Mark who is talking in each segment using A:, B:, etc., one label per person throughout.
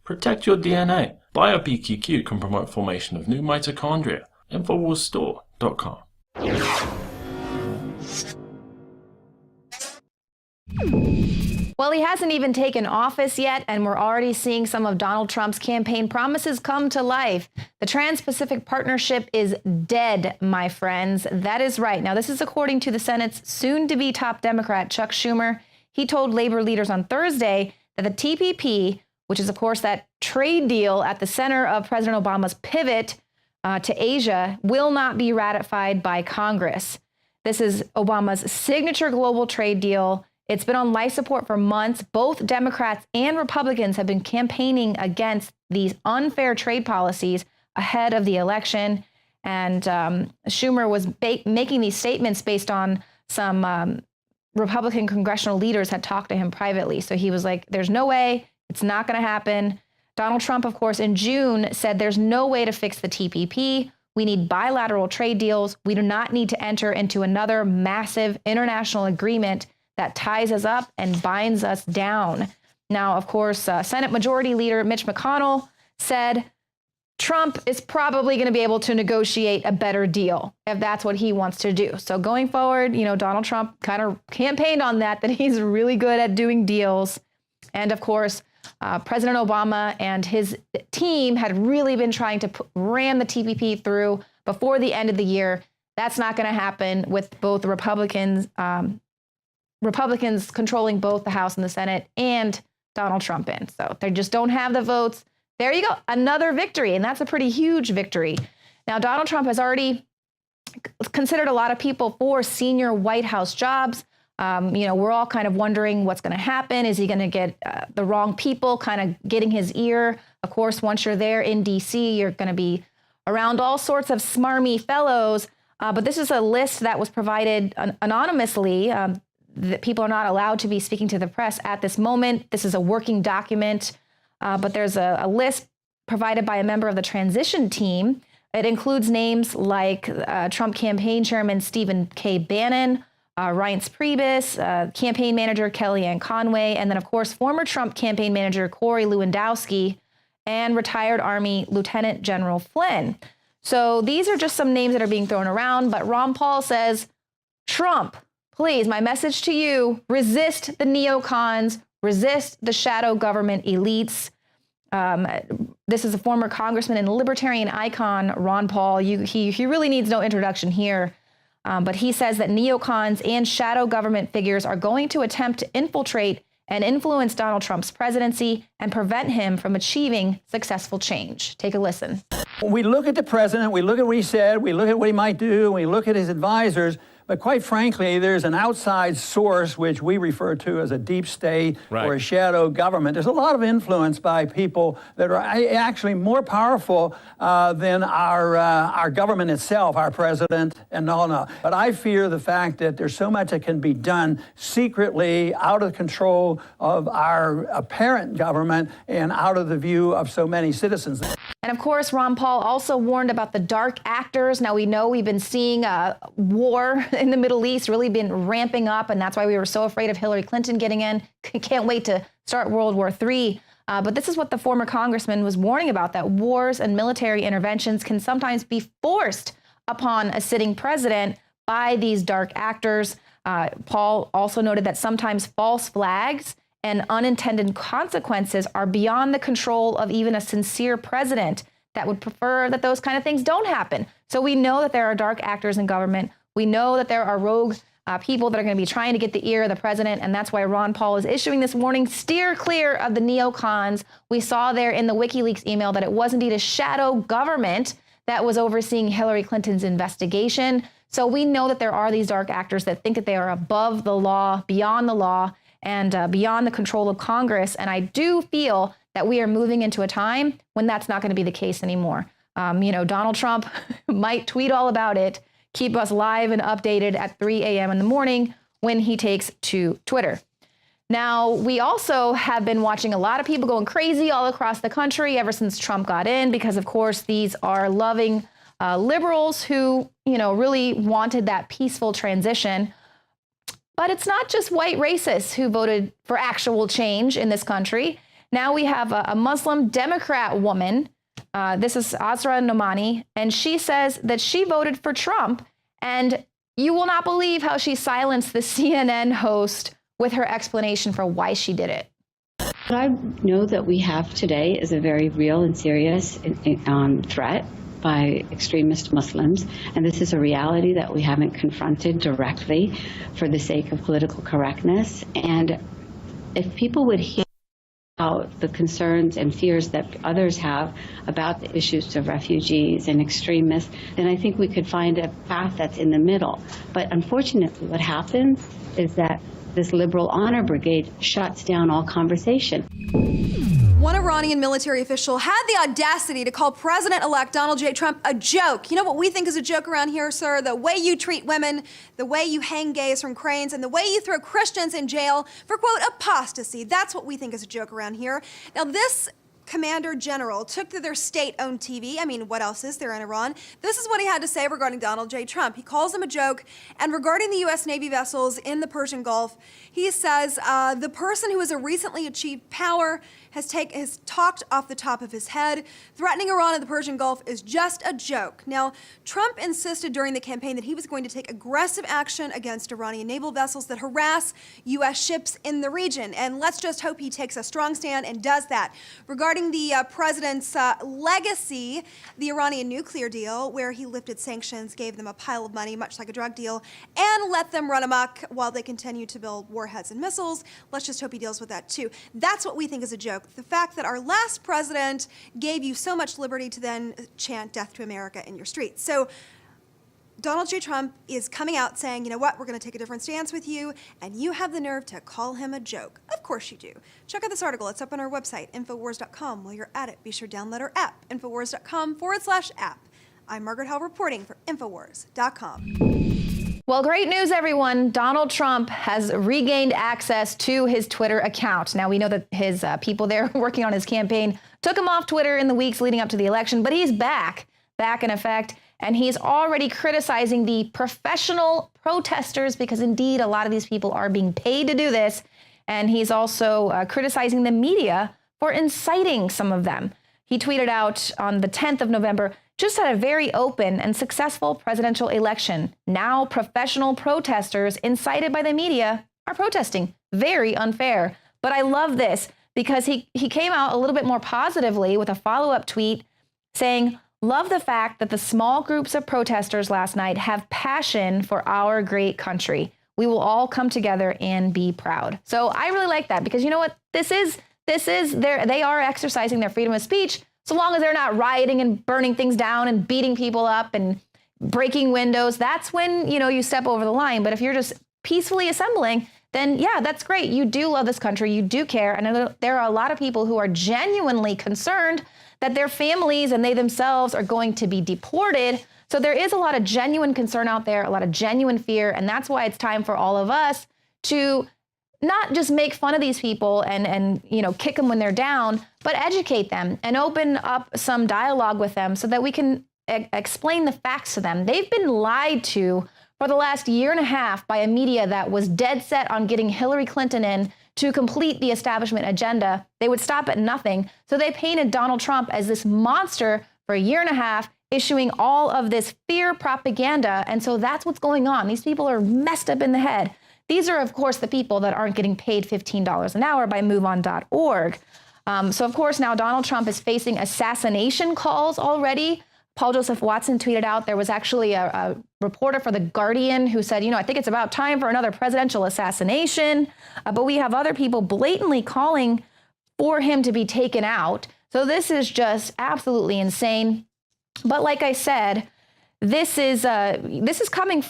A: Protect your DNA. BioPQQ can promote formation of new mitochondria. Infowarsstore.com.
B: Well, he hasn't even taken office yet, and we're already seeing some of Donald Trump's campaign promises come to life. The Trans-Pacific Partnership is dead, my friends. That is right. Now, this is according to the Senate's soon-to-be top Democrat, Chuck Schumer. He told labor leaders on Thursday that the TPP, which is, of course, that trade deal at the center of President Obama's pivot to Asia, will not be ratified by Congress. This is Obama's signature global trade deal. It's been on life support for months. Both Democrats and Republicans have been campaigning against these unfair trade policies ahead of the election. And Schumer was making these statements based on some Republican congressional leaders had talked to him privately. So he was like, there's no way, it's not going to happen. Donald Trump, of course, in June said there's no way to fix the TPP. We need bilateral trade deals. We do not need to enter into another massive international agreement that ties us up and binds us down. Now, of course, Senate Majority Leader Mitch McConnell said Trump is probably going to be able to negotiate a better deal if that's what he wants to do. So going forward, you know, Donald Trump kind of campaigned on that he's really good at doing deals. And of course, President Obama and his team had really been trying to ram the TPP through before the end of the year. That's not going to happen with both the Republicans controlling both the House and the Senate and Donald Trump in. So they just don't have the votes. There you go. Another victory. And that's a pretty huge victory. Now, Donald Trump has already considered a lot of people for senior White House jobs. You know, we're all kind of wondering what's going to happen. Is he going to get the wrong people kind of getting his ear? Of course, once you're there in D.C., you're going to be around all sorts of smarmy fellows. But this is a list that was provided anonymously. That people are not allowed to be speaking to the press at this moment. This is a working document, but there's a list provided by a member of the transition team. It includes names like Trump campaign chairman Stephen K. Bannon, Reince Priebus, campaign manager Kellyanne Conway, and then, of course, former Trump campaign manager Corey Lewandowski and retired Army Lieutenant General Flynn. So these are just some names that are being thrown around, but Ron Paul says, Trump, please, my message to you, resist the neocons, resist the shadow government elites. This is a former congressman and libertarian icon, Ron Paul. He really needs no introduction here. But he says that neocons and shadow government figures are going to attempt to infiltrate and influence Donald Trump's presidency and prevent him from achieving successful change. Take a listen.
C: We look at the president, we look at what he said, we look at what he might do, we look at his advisors, but quite frankly, there's an outside source, which we refer to as a deep state or a shadow government. There's a lot of influence by people that are actually more powerful than our government itself, our president, and all. But I fear the fact that there's so much that can be done secretly, out of control of our apparent government and out of the view of so many citizens.
B: And of course, Ron Paul also warned about the dark actors. Now, we know we've been seeing war in the Middle East really been ramping up, and that's why we were so afraid of Hillary Clinton getting in. Can't wait to start World War III. But this is what the former congressman was warning about, that wars and military interventions can sometimes be forced upon a sitting president by these dark actors. Paul also noted that sometimes false flags and unintended consequences are beyond the control of even a sincere president that would prefer that those kind of things don't happen. So we know that there are dark actors in government. We know that there are rogue people that are going to be trying to get the ear of the president, and that's why Ron Paul is issuing this warning. Steer clear of the neocons. We saw there in the WikiLeaks email that it was indeed a shadow government that was overseeing Hillary Clinton's investigation. So we know that there are these dark actors that think that they are above the law, beyond the law, and beyond the control of Congress. And I do feel that we are moving into a time when that's not going to be the case anymore. Donald Trump might tweet all about it, keep us live and updated at 3 a.m. in the morning when he takes to Twitter. Now, we also have been watching a lot of people going crazy all across the country ever since Trump got in, because, of course, these are loving liberals who, really wanted that peaceful transition. But it's not just white racists who voted for actual change in this country. Now we have a Muslim Democrat woman. This is Azra Nomani, and she says that she voted for Trump, and you will not believe how she silenced the CNN host with her explanation for why she did it.
D: What I know that we have today is a very real and serious threat by extremist Muslims, and this is a reality that we haven't confronted directly for the sake of political correctness. And if people would hear out the concerns and fears that others have about the issues of refugees and extremists, then I think we could find a path that's in the middle. But unfortunately, what happens is that this liberal honor brigade shuts down all conversation.
E: One Iranian military official had the audacity to call President-elect Donald J. Trump a joke. You know what we think is a joke around here, sir? The way you treat women, the way you hang gays from cranes, and the way you throw Christians in jail for, quote, apostasy. That's what we think is a joke around here. Now, this Commander General took to their state-owned TV. I mean, what else is there in Iran? This is what he had to say regarding Donald J. Trump. He calls him a joke. And regarding the U.S. Navy vessels in the Persian Gulf, he says the person who has a recently achieved power has talked off the top of his head. Threatening Iran in the Persian Gulf is just a joke. Now, Trump insisted during the campaign that he was going to take aggressive action against Iranian naval vessels that harass U.S. ships in the region. And let's just hope he takes a strong stand and does that. Regarding the president's legacy, the Iranian nuclear deal, where he lifted sanctions, gave them a pile of money, much like a drug deal, and let them run amok while they continue to build warheads and missiles. Let's just hope he deals with that too. That's what we think is a joke. The fact that our last president gave you so much liberty to then chant death to America in your streets. So Donald J. Trump is coming out saying, you know what, we're going to take a different stance with you, and you have the nerve to call him a joke. Of course you do. Check out this article. It's up on our website, Infowars.com. While you're at it, be sure to download our app, Infowars.com/app. I'm Margaret Howell reporting for Infowars.com.
B: Well, great news, everyone. Donald Trump has regained access to his Twitter account. Now, we know that his people there working on his campaign took him off Twitter in the weeks leading up to the election, but he's back in effect, and he's already criticizing the professional protesters because, indeed, a lot of these people are being paid to do this, and he's also criticizing the media for inciting some of them. He tweeted out on the 10th of November, "Just had a very open and successful presidential election. Now professional protesters incited by the media are protesting. Very unfair." But I love this because he came out a little bit more positively with a follow-up tweet saying, "Love the fact that the small groups of protesters last night have passion for our great country. We will all come together and be proud." So I really like that because you know what? They are exercising their freedom of speech, so long as they're not rioting and burning things down and beating people up and breaking windows. That's when, you step over the line. But if you're just peacefully assembling, then yeah, that's great. You do love this country. You do care. And there are a lot of people who are genuinely concerned that their families and they themselves are going to be deported. So there is a lot of genuine concern out there, a lot of genuine fear. And that's why it's time for all of us to not just make fun of these people and kick them when they're down, but educate them and open up some dialogue with them so that we can explain the facts to them. They've been lied to for the last year and a half by a media that was dead set on getting Hillary Clinton in to complete the establishment agenda. They would stop at nothing. So they painted Donald Trump as this monster for a year and a half, issuing all of this fear propaganda. And so that's what's going on. These people are messed up in the head. These are, of course, the people that aren't getting paid $15 an hour by MoveOn.org. So, of course, now Donald Trump is facing assassination calls already. Paul Joseph Watson tweeted out there was actually a reporter for The Guardian who said, I think it's about time for another presidential assassination. But we have other people blatantly calling for him to be taken out. So this is just absolutely insane. But like I said, this is coming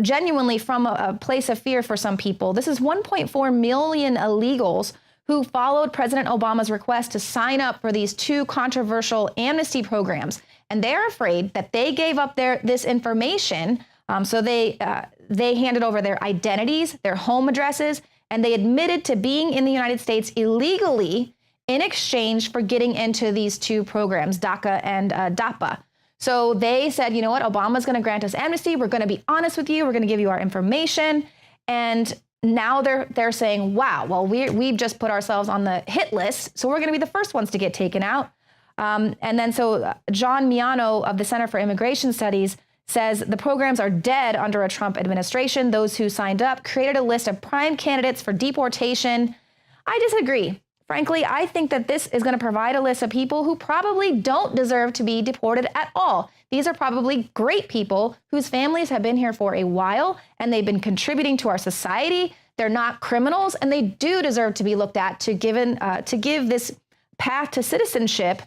B: genuinely from a place of fear for some people. This is 1.4 million illegals who followed President Obama's request to sign up for these two controversial amnesty programs. And they're afraid that they gave up this information. So they handed over their identities, their home addresses, and they admitted to being in the United States illegally in exchange for getting into these two programs, DACA and DAPA. So they said, you know what, Obama's going to grant us amnesty. We're going to be honest with you. We're going to give you our information. And now they're saying, wow, well, we've just put ourselves on the hit list, so we're going to be the first ones to get taken out. And then so John Miano of the Center for Immigration Studies says the programs are dead under a Trump administration. Those who signed up created a list of prime candidates for deportation. I disagree. Frankly, I think that this is going to provide a list of people who probably don't deserve to be deported at all. These are probably great people whose families have been here for a while and they've been contributing to our society. They're not criminals, and they do deserve to be looked at to give this path to citizenship.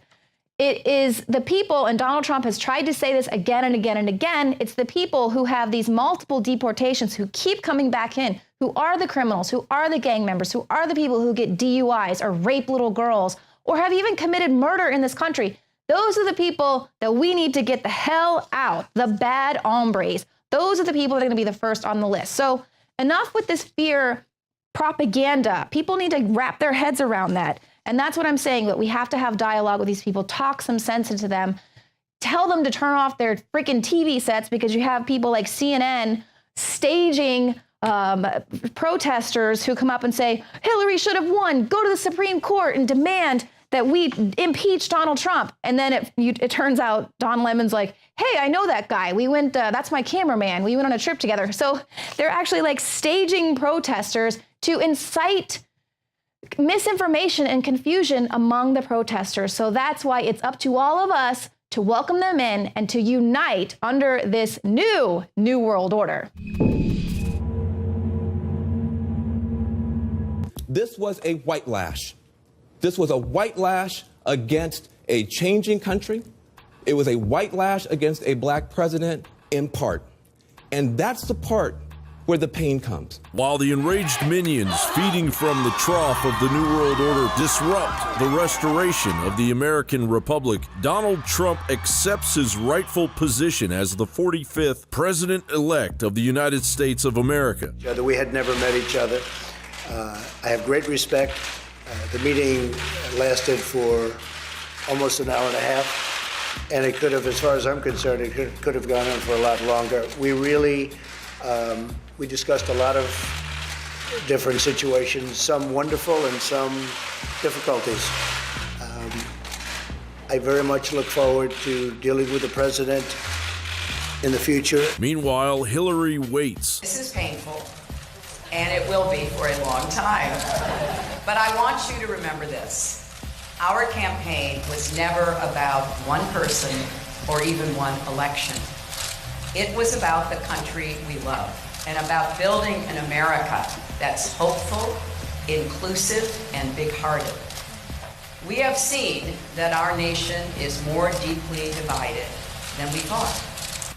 B: It is the people, and Donald Trump has tried to say this again and again and again, it's the people who have these multiple deportations who keep coming back in, who are the criminals, who are the gang members, who are the people who get DUIs or rape little girls or have even committed murder in this country. Those are the people that we need to get the hell out, the bad hombres. Those are the people that are going to be the first on the list. So enough with this fear propaganda. People need to wrap their heads around that. And that's what I'm saying, that we have to have dialogue with these people, talk some sense into them, tell them to turn off their freaking TV sets because you have people like CNN staging protesters who come up and say, Hillary should have won, go to the Supreme Court and demand that we impeach Donald Trump. And then it turns out Don Lemon's like, hey, I know that guy. We went, that's my cameraman. We went on a trip together. So they're actually like staging protesters to incite misinformation and confusion among the protesters. So that's why it's up to all of us to welcome them in and to unite under this new world order.
F: This was a white lash. This was a white lash against a changing country. It was a white lash against a black president in part. And that's the part where the pain comes.
G: While the enraged minions feeding from the trough of the New World Order disrupt the restoration of the American Republic, Donald Trump accepts his rightful position as the 45th president-elect of the United States of America.
H: We had never met each other. I have great respect. The meeting lasted for almost an hour and a half, and it could have, as far as I'm concerned, it could have gone on for a lot longer. We really, we discussed a lot of different situations, some wonderful and some difficulties. I very much look forward to dealing with the president in the future.
G: Meanwhile, Hillary waits.
I: This is painful, and it will be for a long time. But I want you to remember this. Our campaign was never about one person or even one election. It was about the country we love and about building an America that's hopeful, inclusive, and big-hearted. We have seen that our nation is more deeply divided than we thought.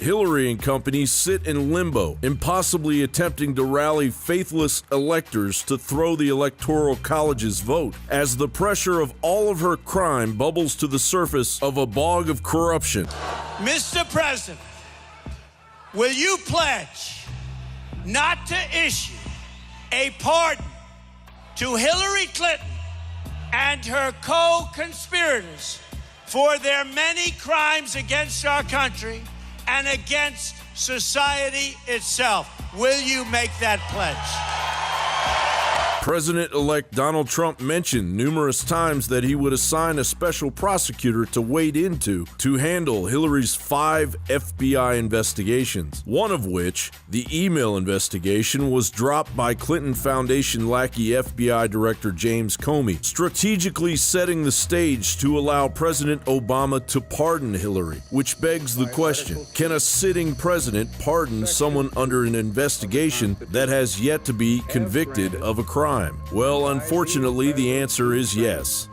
G: Hillary and company sit in limbo, impossibly attempting to rally faithless electors to throw the Electoral College's vote, as the pressure of all of her crime bubbles to the surface of a bog of corruption.
J: Mr. President, will you pledge not to issue a pardon to Hillary Clinton and her co-conspirators for their many crimes against our country and against society itself? Will you make that pledge?
G: President-elect Donald Trump mentioned numerous times that he would assign a special prosecutor to wade into to handle Hillary's 5 FBI investigations, one of which, the email investigation, was dropped by Clinton Foundation lackey FBI Director James Comey, strategically setting the stage to allow President Obama to pardon Hillary, which begs the question, can a sitting president pardon someone under an investigation that has yet to be convicted of a crime? Well, unfortunately, the answer is yes.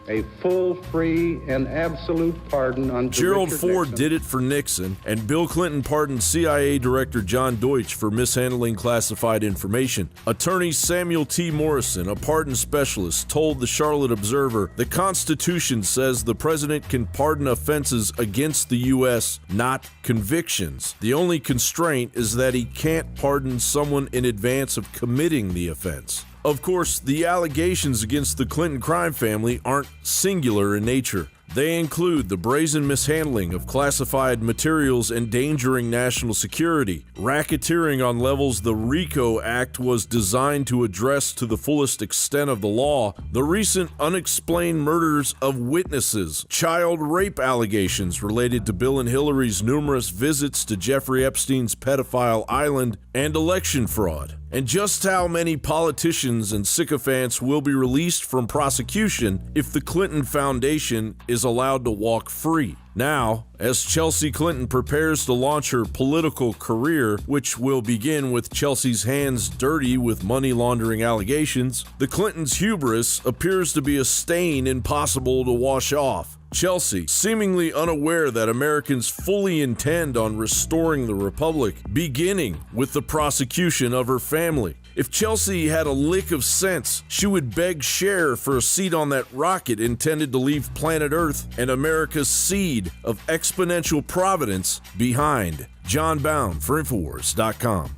K: A full, free, and absolute pardon under
G: Gerald
K: Richard
G: Ford
K: Nixon.
G: did it for Nixon, and Bill Clinton pardoned CIA Director John Deutsch for mishandling classified information. Attorney Samuel T. Morrison, a pardon specialist, told the Charlotte Observer, the Constitution says the president can pardon offenses against the U.S., not convictions. The only constraint is that he can't pardon someone in advance of committing the offense. Of course, the allegations against the Clinton crime family aren't singular in nature. They include the brazen mishandling of classified materials endangering national security, racketeering on levels the RICO Act was designed to address to the fullest extent of the law, the recent unexplained murders of witnesses, child rape allegations related to Bill and Hillary's numerous visits to Jeffrey Epstein's pedophile island, and election fraud. And just how many politicians and sycophants will be released from prosecution if the Clinton Foundation is allowed to walk free. Now, as Chelsea Clinton prepares to launch her political career, which will begin with Chelsea's hands dirty with money laundering allegations, the Clintons' hubris appears to be a stain impossible to wash off. Chelsea, seemingly unaware that Americans fully intend on restoring the republic, beginning with the prosecution of her family. If Chelsea had a lick of sense, she would beg Cher for a seat on that rocket intended to leave planet Earth and America's seed of exponential providence behind. John Bound for Infowars.com.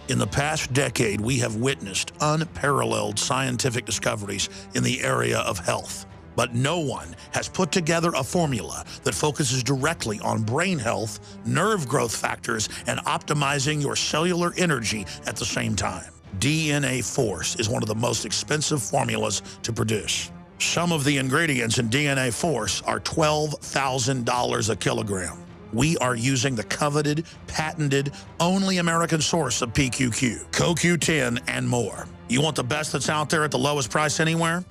L: In the past decade, we have witnessed unparalleled scientific discoveries in the area of health. But no one has put together a formula that focuses directly on brain health, nerve growth factors, and optimizing your cellular energy at the same time. DNA Force is one of the most expensive formulas to produce. Some of the ingredients in DNA Force are $12,000 a kilogram. We are using the coveted, patented, only American source of PQQ, CoQ10, and more. You want the best that's out there at the lowest price anywhere?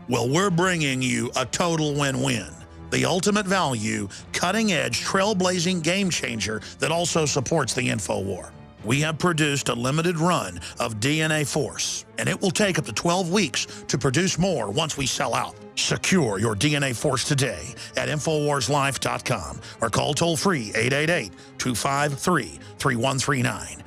L: Well, we're bringing you a total win-win. The ultimate value, cutting-edge, trailblazing game changer that also supports the InfoWar. We have produced a limited run of DNA Force, and it will take up to 12 weeks to produce more once we sell out. Secure your DNA Force today at InfoWarsLife.com or call toll-free 888-253-3139.